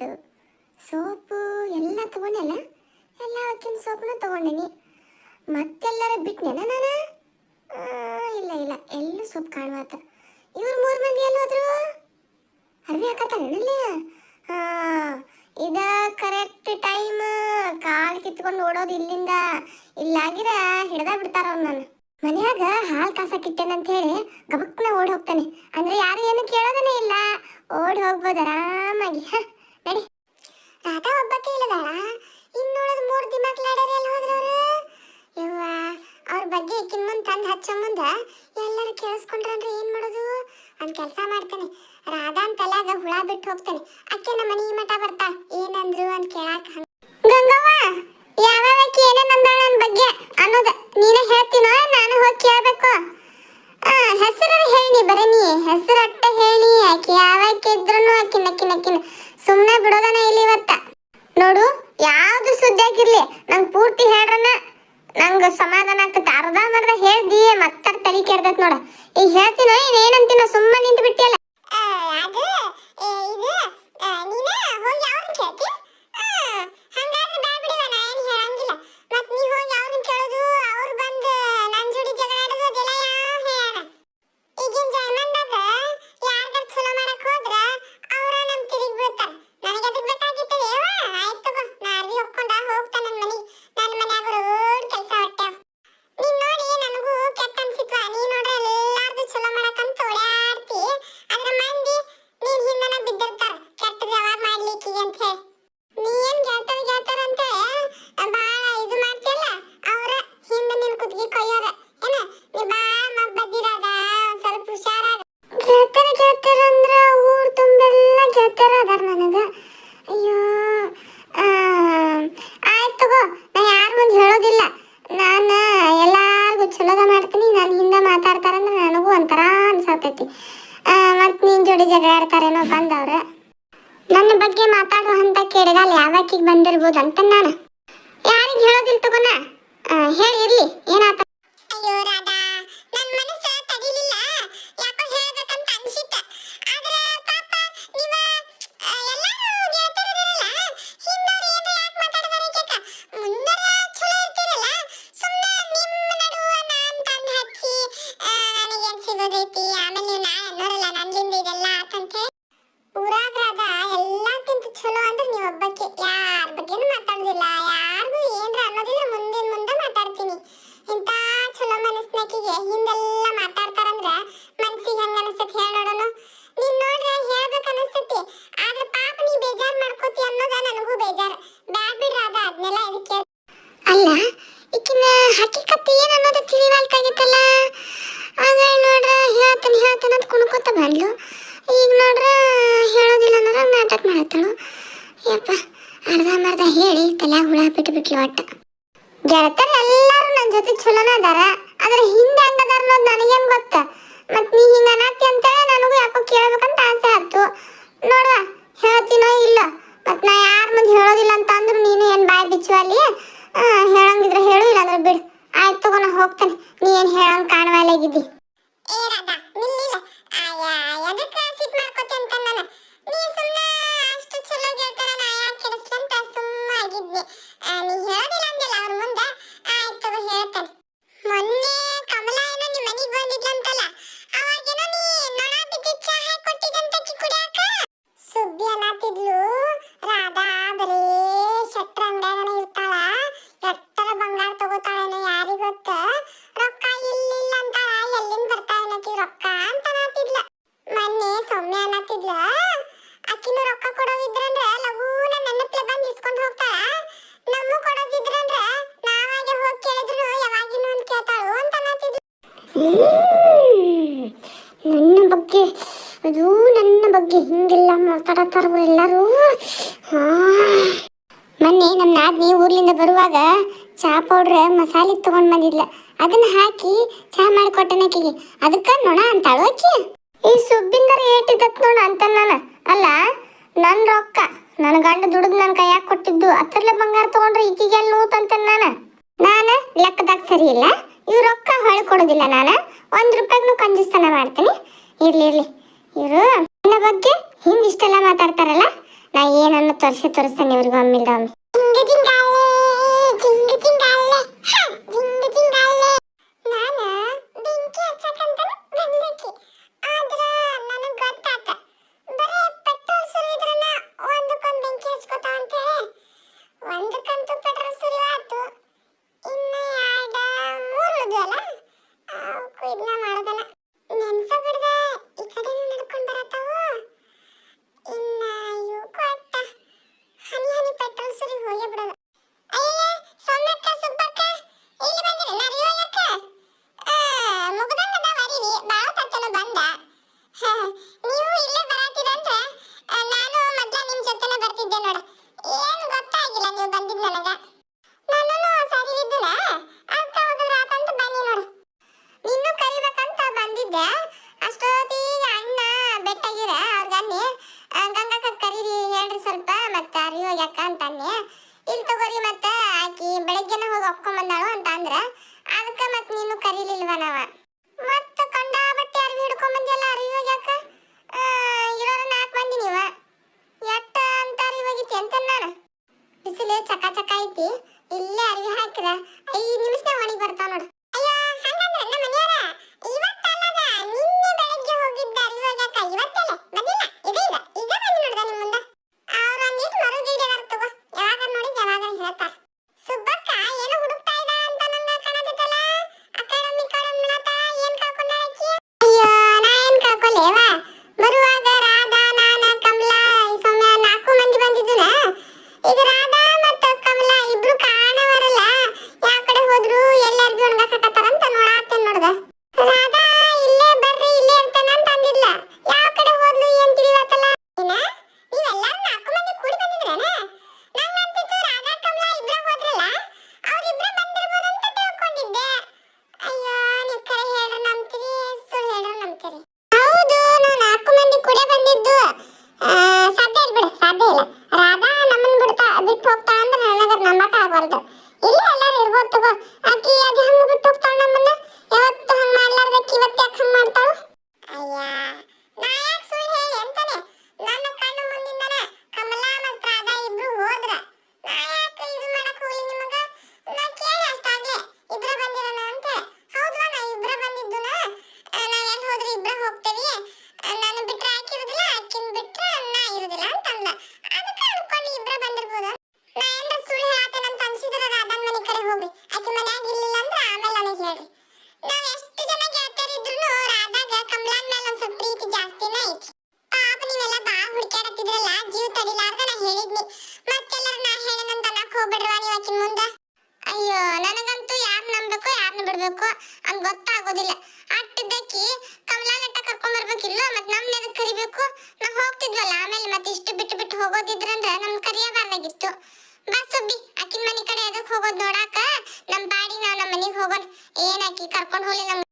ಆಯ್ತು. ಸೋಪು ಎಲ್ಲ ತಗೊಂಡಲ್ಲ, ಎಲ್ಲ ಹಾಕಿನ ಸೋಪನ್ನ ತಗೊಂಡಿನಿ. ಮತ್ತೆಲ್ಲರ ಬಿಟ್ನೇನ ನಾನು? ಇಲ್ಲ ಇಲ್ಲ, ಎಲ್ಲೂ ಸೋಪ್ ಕಾಣುವತ್ತ. ಇವ್ರು 3 ಮಂದಿ ಎಲ್ಲೋದ್ರು? ಅರ್ವಿ ಹಾಕತ್ತಾನಲ್ಲಿ. ಇದ ಕರೆಕ್ಟ್ ಟೈಮ್. ಕಾಲು ಕಿತ್ಕೊಂಡು ಓಡೋದು ಇಲ್ಲಿಂದ. ಇಲ್ಲಾಗಿರ ಹಿಡ್ದ ಬಿಡ್ತಾರ ಅವ್ನು. ನಾನು ಮನ್ಯಾಗ ಹಾಲು ಕಾಸಕ್ಕಿಟ್ಟೇನಂತ ಹೇಳಿ ಗಬಕ್ನ ಓಡಿ ಹೋಗ್ತಾನೆ. ಅಂದ್ರೆ ಯಾರು ಏನು ಕೇಳೋದನೇ ಇಲ್ಲ, ಓಡಿ ಹೋಗ್ಬೋದು ಆರಾಮಾಗಿ. ನಡಿ. ರಾಧಾ ಒಬ್ಬಕ್ಕೆ ಇಲ್ಲದಾಳ, ಇನ್ನುಳಿದ 3 ದಿಮಾಕ್ಲಾಡ್ಯಾರ ಎಲ್ಲ ಹೋದ್ರವ್ರು. ಇವ್ವ, ಅವ್ರ ಬಗ್ಗೆ ಈಕಿನ ಮುಂದೆ ತಂದು ಹಚ್ಚೋ ಮುಂದೆ ಎಲ್ಲರೂ ಕೇಳಿಸ್ಕೊಂಡ್ರಂದ್ರೆ ಏನು ಮಾಡೋದು? ಒಂದು ಕೆಲಸ ಮಾಡ್ತಾನೆ, ರಾಧಾ ಅಂತ ತಲೆಯಾಗ ಹುಳ ಬಿಟ್ಟು ಹೋಗ್ತಾನೆ. ಅಕ್ಕೆ ನಮ್ಮ ಮನೆ ಮಠ ಬರ್ತಾ ಏನಂದ್ರು ಅಂತ ಕೇಳಾಕ. ಗಂಗವ್ವ, ಯಾವಾಕಿ ಏನೇನಂದಾಳ ನನ್ನ ಬಗ್ಗೆ ಅನ್ನೋದು ನೀನೇ ಹೇಳ್ತೀನೋ ನಾನು ಹೋಗಿ ಕೇಳಬೇಕು? ಹೆಸರು ಹೇಳಿ, ಬರೀ ನೀ ಹೆಸರು ಅಟ್ಟ ಹೇಳಿ. ಆಕೆ ಯಾವಾಕಿ ಇದ್ರು ಆಕಿನ ಸುಮ್ಮನೆ ಬಿಡೋದನ ಇಲ್ಲಿ ಇವತ್ತ. ನೋಡು, ಯಾವ್ದು ಸುದ್ದಿ ಆಗಿರ್ಲಿ ನಂಗೆ ಪೂರ್ತಿ ಹೇಳ್ರನ ನಂಗೆ ಸಮಾಧಾನ ಆಗ್ತೈತೆ. ಅರ್ಧ ಹೇಳ್ದಿ ಮತ್ತೆ ತಲೆ ಕೆಡ್ತೈತೆ ನೋಡ. ಈಗ ಹೇಳ್ತೀನೋ ಏನಂತೀನೋ ಸುಮ್ಮನೆ ನಿಂತು ಬಿಟ್ಟಿಯಲ್ಲ. ಮತ್ ನಿನ್ ಜೋಡಿ ಜಗಳ ಆಡ್ತಾರೇನೋ ಬಂದವ್ರ. ನನ್ನ ಬಗ್ಗೆ ಮಾತಾಡೋ ಅಂತ ಕೇಳಿದಾಗ ಯಾವಾಕಿಗೆ ಬಂದಿರ್ಬೋದು ಅಂತ ನಾನು ಯಾರಿಗೆ ಹೇಳೋದಿಲ್ಲ. ತಗೋಣ ಹೇಳಿರ್ಲಿ ಏನಾತ. ಅಯ್ಯೋ ರಾಧಾ, ನನ್ನ ಮನಸ್ಸು ತಡಿಲಿಲ್ಲ, ಯಾಕೋ ಹೇಳ್ಬೇಕಂತ ಅನ್ಸಿತ್ತ. ಆದ್ರೆ ಪಾಪ ನೀವ ಎಲ್ಲರೂ ಗೆಳತಿಯರಿರಲ್ಲ, ಹಿಂದವ್ರು ಏನು ಯಾಕೆ ಮಾತಾಡ್ತಾರೆ ಕೇಕ? ಮುಂದರ ಚಲೋ ಇರ್ತಿರಲ್ಲ, ಸುಮ್ಮನೆ ನಿಮ್ಮ ನಡುವ ನಾನು ತಂದು ಹಚ್ಚಿ ನನಗೇನು ಸಿಗೋದೈತಿ, ಆಮೇಲೆ ನೀವು ನಾ ಅನ್ನೋರಲ್ಲ ನನ್ನಿಂದ ಇದೆಲ್ಲ ಆತಂತೆ. ಊರಾಗ ರಾಧಾ ಎಲ್ಲಕ್ಕಿಂತ ಚಲೋ ಅಂದ್ರೆ ನೀವು ಒಬ್ಬಕ್ಕೆ, ಯಾರ ಬಗ್ಗೆನೂ ಮಾತಾಡೋದಿಲ್ಲ, ಯಾರಿಗೂ ಏನ್ರ ಅನ್ನೋದಿದ್ರೆ ಮುಂದೆ ಮಾತಾಡ್ತೀನಿ. ಇಂಥ ಚಲೋ ಮನಸ್ಸಿನಾಕಿಗೆ ಹಿಂದೆಲ್ಲ ಮಾತಾಡ್ತಾರಂದ್ರೆ ಮನ್ಸಿಗೆ ಹೆಂಗ ಅನಿಸ್ತೈತಿ ಹೇಳಿ ನೋಡೋಣ. ನೀನ್ ನೋಡ್ರೆ ಹೇಳ್ಬೇಕು ಅನಿಸ್ತೈತಿ, ಆದ್ರೆ ಪಾಪ ನೀ ಬೇಜಾರು ಮಾಡ್ಕೋತಿ ಅನ್ನೋದ ನನಗೂ ಬೇಜಾರು. ಬ್ಯಾಡ್ ಬಿಡ್ರ ಅದ ಅದನ್ನೆಲ್ಲ ಇದಕ್ಕೆ. ಅಲ್ಲ, ಈಕಿನ ಹಕ್ಕಿಕತ್ತಿ ಏನು ಅನ್ನೋದು ತಿಳಿವಾಲ್ಕಾಗಿತ್ತಲ್ಲ. ಆಗ ನೋಡ್ರ ಹೇಳ್ತಾನೆ ಅಂತ ಕುಣ್ಕೋತ ಬಂದ್ಲು. ಈಗ ನೋಡ್ರ ಹೇಳೋದಿಲ್ಲ ಅನ್ನೋದ್ರ ನಾಟಕ ಮಾಡತ್ತಳು. ಯಪ್ಪ, ಅರ್ಧ ಹೇಳಿ ತಲೆಯಾಗ ಹುಳ ಬಿಟ್ಲು ಒಟ್ಟ. ಗೆಳತರು ಎಲ್ಲರೂ ನನ್ನ ಜೊತೆ ಚಲೋನ ಅದಾರ, ಆದ್ರೆ ಹಿಂದೆ ಹಂಗದಾರ ಅನ್ನೋದು ನನಗೇನು ಗೊತ್ತ. ಮತ್ ನೀ ಹಿಂಗ ಅನ್ನತ್ತಿ ಅಂತೇಳಿ ನನಗೂ ಯಾಕೋ ಕೇಳ್ಬೇಕಂತ ಆಸೆ ಆಯ್ತು. ನೋಡುವ ಹೇಳ್ತೀನೋ ಇಲ್ಲ. ಮತ್ ನಾ ಯಾರ ಮುಂದೆ ಹೇಳೋದಿಲ್ಲ ಅಂತ ಅಂದ್ರು ನೀನು ಏನ್ ಬಾಯ್ ಬಿಚ್ಚು ಅಲ್ಲಿ. ಹೇಳಂಗಿದ್ರೆ ಹೇಳು, ಇಲ್ಲ ಅಂದ್ರೆ ಬಿಡು. ಆಯ್ತು ತಗೋ, ನಾ ಹೋಗ್ತೇನೆ. ನೀ ಏನ್ ಹೇಳಂಗ್ ಕಾಣುವಲ್ಲಾಗಿದ್ದಿ. ನನ್ನ ಬಗ್ಗೆ ಹಿಂಗೆಲ್ಲ ಮಾತಾಡತ್ತಾರ ಎಲ್ಲರೂ. ಮೊನ್ನೆ ನಮ್ಮ ನಾದ್ನಿ ಊರ್ಲಿಂದ ಬರುವಾಗ ಚಹಾ ಪೌಡ್ರ್ ಮಸಾಲೆ ತಗೊಂಡ್ ಬಂದಿದ್ಲ. ಅದನ್ನ ಹಾಕಿ ಚಹಾ ಮಾಡಿಕೊಟ್ಟನಕಿಗೆ. ಅದಕ್ಕ ನೋಣ ಅಂತಾಳು ಆಕಿ. ಈ ಸುಬ್ಬಿಂದರ ಏಟಿದತ್ ನೋಡ ಅಂತ ನಾನು. ಅಲ್ಲ, ನನ್ನ ರೊಕ್ಕ ನನ್ನ ಗಂಡ ದುಡಿದು ನನ್ನ ಕೈಯಾಗ ಕೊಟ್ಟಿದ್ದು, ಅತ್ತರ್ಲೆ ಬಂಗಾರ ತಗೊಂಡ್ರೆ ಈಕಿಗೆ ಎಲ್ಲಿ ನೂತಂತ ನಾನು ಲೆಕ್ಕದಾಗ ಸರಿ ಇಲ್ಲ. ಇವ್ ರೊಕ್ಕ ಹೊಳೆ ಕೊಡೋದಿಲ್ಲ. ನಾನು 1 ರೂಪಾಯಿಗೂ ಕಂಜೂಸ್ತನ ಮಾಡ್ತೀನಿ. ಇರ್ಲಿ ಇವ್ರು ನನ್ನ ಬಗ್ಗೆ ಹಿಂದಿಷ್ಟೆಲ್ಲ ಮಾತಾಡ್ತಾರಲ್ಲ, ನಾ ಏನನ್ನು ತೋರಿಸ್ತೇನೆ ಇವ್ರಿಗೂ ಒಮ್ಮಿಲ್ದ ಒಮ್ಮೆ. ಜಿಂಗ ಜಿಂಗಾಲೆ ಜಿಂಗ ಜಿಂಗಾಲೆ ಜಿಂಗ ಜಿಂಗಾಲೆ. ನಾನು ಬೆಂಕಿ ಹಚ್ಚಕಂತ ಬಂದ್ಬಿಟ್ಟಿ, ಆದ್ರ ನನಗೆ ಗೊತ್ತಾತ ಬರೀ ಪೆಟ್ರೋಲ್ ಸುರಿದ್ರನ ಒಂದಕ್ಕೊಂದು ಬೆಂಕಿ ಹಚ್ಕೋತಾವ ಅಂತೇಳಿ. ಒಂದಕ್ಕಂತೂ ಪೆಟ್ರೋಲ್ ಸುರಿವಾತು, ಇನ್ನ ಎರಡು ಮೂರು ಉಳಿದ್ವಲ್ಲ ಅವಕ್ಕೂ ಇದನ್ನ ಮಾಡೋದಲ್ಲ. ನೆನ್ಸ ಬಿಡ್ದ ಈ ಕಡೆನೂ ನಡ್ಕೊಂಡು ಬರತ್ತಾವು. ಇನ್ನ ಇವು ಕೊಟ್ಟ ಹನಿ ಹನಿ ಪೆಟ್ರೋಲ್ ಸುರಿ ಹೋಗೇ ಬಿಡೋದು. ಅಯ್ಯ ಸೊಮ್ಮಕ್ಕ ಸುಬ್ಬಕ್ಕ ಇಲ್ಲಿ ಬಂದಿರಿ ನರಿಯೋಯಕ್ಕ ಮುಗ್ದಂಗದ ಬರೀರಿ ಬಾಳ ತಟ್ಟನ ಬಂದ. ನೀವು ಇಲ್ಲೇ ಬರಾತಿದಂತ ನಾನು ಮೊದ್ಲ ನಿಮ್ ಜೊತೆನೆ ಬರ್ತಿದ್ದೆ ನೋಡ. ಏನು ಗೊತ್ತಾಗಿಲ್ಲ ನೀವು ಬಂದಿದ್ ನನಗ. ನಾನು ಸರಿ ಇದ್ದನ ಅಂತ ಹೋಗಿದ್ರ ಆತಂತ ಬನ್ನಿ ನೋಡು. ನಿನ್ನೂ ಕರಿಬೇಕಂತ ಬಂದಿದ್ದೆ. ಅಷ್ಟೊತ್ತಿಗೆ ಅಣ್ಣ ಬೆಟ್ಟಾಗಿರ ಅವ್ರಿಗೆ ಅನ್ನಿ ಗಂಗಕ್ಕ ಕರೀರಿ ಹೇಳ್ರಿ ಸ್ವಲ್ಪ ಮತ್ತೆ ಅರಿಯೋಗ್ಯಾಕ ಅಂತ ಅನ್ನಿ. ಇಲ್ಲಿ ತಗೋರಿ ಮತ್ತೆ ಆಕಿ ಬೆಳಗ್ಗೆನ ಹೋಗಿ ಒಪ್ಕೊಂಬಂದಾಳು ಅಂತ ಅಂದ್ರ ಅದಕ್ಕೆ ಮತ್ತೆ ನೀನು ಕರೀಲಿಲ್ವ ನಾವ. ಮತ್ತೆ ಕಂಡಾಬಟ್ಟೆ ಅರಿವಿ ಹಿಡ್ಕೊಂಬಂದಿಯಲ್ಲ ಅರಿಯೋಗ್ಯಾಕ. ಇರೋರ 4 ಮಂದಿ ನೀವ ಎಟ್ಟ ಅಂತ ಅರಿವಿ ಹೋಗಿತಿ ಅಂತ ನಾನು. ಬಿಸಿಲು ಚಕ ಚಕ ಐತಿ, ಇಲ್ಲೇ ಅರಿವಿ ಹಾಕಿರ 5 ನಿಮಿಷದಾಗ ಒಣಗಿ ಬರ್ತಾವ ನೋಡು. ಅಯ್ಯೋ ಹಂಗಂದ್ರೆ ನಮ್ಮ ಮನೆಯವರ ಇವತ್ತಲ್ಲದ ನಿನ್ನೆ ಬೆಳಗ್ಗೆ ಹೋಗಿದ್ದ ಅರಿವಿ ಹೋಗ್ಯಾಕ ಇವತ್ತಲ್ಲ ಬಂದಿಲ್ಲ. ಈಗ ಬಂದು ನೋಡ್ದ ನಿಮ್ಮ ಮುಂದೆ. ಅವ್ರು ಒಂದಿಟ್ಟು ಮರುಗಿಡ್ಯಾರ ತಗೋ, ಯಾವಾಗ ನೋಡಿ ಯಾವಾಗ ಹೇಳ್ತಾರ. ಸುಬ್ಬಕ್ಕ ಏನೋ ಹುಡುಕ್ತಾ ಇದ್ದ ಅಂತ ನಂಗೆ ಕಾಣದಿತ್ತಲ್ಲ. ಆ ಕಡೆ ಒಮ್ಮೆ ಈ ಕಡೆ ಒಮ್ಮೆ ಏನ್ ಕಳ್ಕೊಂಡಾಳಕಿ. ಅಯ್ಯೋ ನಾ ಏನ್ ಕಳ್ಕೊಲ್ಲೇವ. ಬರುವಾಗ ರಾಧಾ ನಾನ ಕಮಲಾ ಸೌಮ್ಯ 4 ಮಂದಿ ಬಂದಿದ್ದುನ. ಈಗ ರಾಧಾ ಮತ್ತು ಕಮಲಾ ಇಬ್ರು ಕಾಣವರಲ್ಲ, ಯಾವ ಕಡೆ ಹೋದ್ರು ಎಲ್ಲಾರ್ಗೂ ಒಣಗಾಕತ್ತಾರಂತ ನೋಡಾತೇನ್ ನೋಡ್ದ. ರಾಧಾ ಇಲ್ಲೇ ಬರ್ರಿ ಇಲ್ಲೇ ಇರ್ತಾನ ಅಂತ ಅಂದಿದ್ಲ, ಯಾವ ಕಡೆ ಹೋದ್ಲು ಏನ್ ತಿಳಿವತ್ತಲ್ಲ. ಏನ ನೀವೆಲ್ಲರೂ 4 ಮಂದಿ ಕೂಡಿ ಬಂದಿದ್ರೇನ? ನಂಗೆ ಅಂತಿತ್ತು ರಾಧಾ ಕಮಲಾ ಇಬ್ರ ಹೋದ್ರಲ್ಲ ಅವ್ರಿಬ್ರ ಬಂದಿರ್ಬೋದು ಅಂತ ತಿಳ್ಕೊಂಡಿದ್ದೆ. ಅಯ್ಯೋ ನೀವು ಕರೆ ಹೇಳ್ರ ನಂಬ್ತೀರಿ, ಸುಳ್ಳು ಹೇಳ್ರ ನಂಬ್ತೀರಿ. ಹೌದು ನಾವು 4 ಮಂದಿ ಕೂಡೆ ಬಂದಿದ್ದು. ಸಾಧ್ಯ ಇಲ್ಲ ಬಿಡು, ಸಾಧ್ಯ ಇಲ್ಲ. ರಾಧಾ ನಮ್ಮನ್ನ ಬಿಟ್ಟು ಹೋಗ್ತಾಳ ಅಂದ್ರೆ ನನಗೆ ನಂಬಕ ಆಗವಲ್ದು. ಇಲ್ಲೇ ಎಲ್ಲಾರು ಇರ್ಬೋದು ತಗೋ. ಆಕಿ ಅದು ಹಂಗ ಬಿಟ್ಟು ಹೋಗ್ತಾಳ ನಮ್ಮನ್ನ. ಯಾವತ್ತು ಹಂಗ ಮಾಡ್ಲಾರ್ದಕ್ಕೆ ಇವತ್ತು ಯಾಕೆ ಹಂಗ ಮಾಡ್ತಾಳು? ಅಯ್ಯ ನಾ ಯಾಕೆ ಸುಳ್ಳು ಹೇಳಿ ಅಂತಾನೆ. ನನ್ನ ಕಣ್ಣು ಮುಂದಿಂದನ ಕಮಲಾ ಮತ್ತು ರಾಧಾ ಇಬ್ರು ಹೋದ್ರ ನಾ ಯಾಕೆ ಇದು ಮಾಡಕ್ ಹೋಗ್ಲಿ ನಿಮಗ. ನಾ ಕೇಳಿ ಅಷ್ಟಾಗ್ಲೆ ಇಬ್ರ ಬಂದಿರೋಣ ಅಂತ. ಹೌದ್ವಾ ನಾ ಇಬ್ರ ಬಂದಿದ್ದುನ. ನಾವ್ ಎಲ್ಲಿ ಹೋದ್ರು ಇಬ್ರ ಹೋಗ್ತೇವಿ. ನಾನು ಬಿಟ್ರೆ ಆಕಿರುದಿಲ್ಲ, ಆಕಿನ್ ಬಿಟ್ರೆ ನಾ ಇರುದಿಲ್ಲ ಅಂತಂದ. ಅದಕ್ಕೆ ಅನ್ಕೊಂಡು ಇಬ್ರ ಬಂದಿರ್ಬೋದು. ನಾ ಏನ್ರ ಸುಳ್ಳು ಹೇಳತ್ತೇನಂತ ಅನ್ಸಿದ್ರ ರಾಧನ್ ಮನೆ ಕಡೆ ಹೋಗ್ರಿ. ಆಕಿ ಮನ್ಯಾಗ ಇರ್ಲಿಲ್ಲ ಅಂದ್ರೆ ಆಮೇಲೆ ನನಗೆ ಹೇಳ್ರಿ. ನಾವ್ ಎಷ್ಟು ಜನ ಗೆಳತಿಯರಿದ್ರು ರಾಧಾಗ ಕಮಲಾನ್ ಮೇಲೆ ಒಂದ್ ಸ್ವಲ್ಪ ಪ್ರೀತಿ ಜಾಸ್ತಿನೇ ಐತಿ. ಪಾಪ ನೀವೆಲ್ಲ ಬಾಳ ಹುಡುಕ್ಯಾಡತ್ತಿದ್ರಲ್ಲ, ಜೀವ ತಡಿಲಾರ್ದ ನಾ ಹೇಳಿದ್ನಿ. ಮತ್ತೆಲ್ಲರೂ ನಾ ಹೇಳೇನಂತ ಅನ್ನಕ್ ಹೋಗ್ಬಿಡ್ರವಾ ನೀವು ಆಕಿನ ಮುಂದ. ಅಯ್ಯೋ ನನಗಂತೂ ಯಾರು ನಂಬಬೇಕು ಯಾರನ್ನ ಬಿಡ್ಬೇಕು ಹಂಗ ಗೊತ್ತಾಗೋದಿಲ್ಲ. ಅಟ್ಟಿದ್ದಕ್ಕಿ ಕಮಲಾ ನೆಟ್ಟ ಕರ್ಕೊಂಡ್ ಬರ್ಬೇಕಿಲ್ಲ, ಮತ್ ನಮ್ನ ಎದಕ್ ಕರಿಬೇಕು. ನಾವ್ ಹೋಗ್ತಿದ್ವಲ್ಲ ಆಮೇಲೆ ಮತ್ತೆ ಇಷ್ಟು ಬಿಟ್ಟು ಬಿಟ್ಟು ಹೋಗೋದಿದ್ರಂದ್ರ ನಮ್ ಕರಿಯಬಾರ್ದಾಗಿತ್ತು. ಬಸ್ ಸುಬ್ಬಿ ಆಕಿನ ಮನೆ ಕಡೆ ಎದಕ್ ಹೋಗೋದ್ ನೋಡಾಕ. ನಮ್ ಬಾಡಿ ನಾವ್ ನಮ್ಮ ಮನೆಗೆ ಹೋಗೋಣ. ಏನ್ ಆಕಿ ಕರ್ಕೊಂಡ್ ಹೋಗ್ಲಿ ನಮ್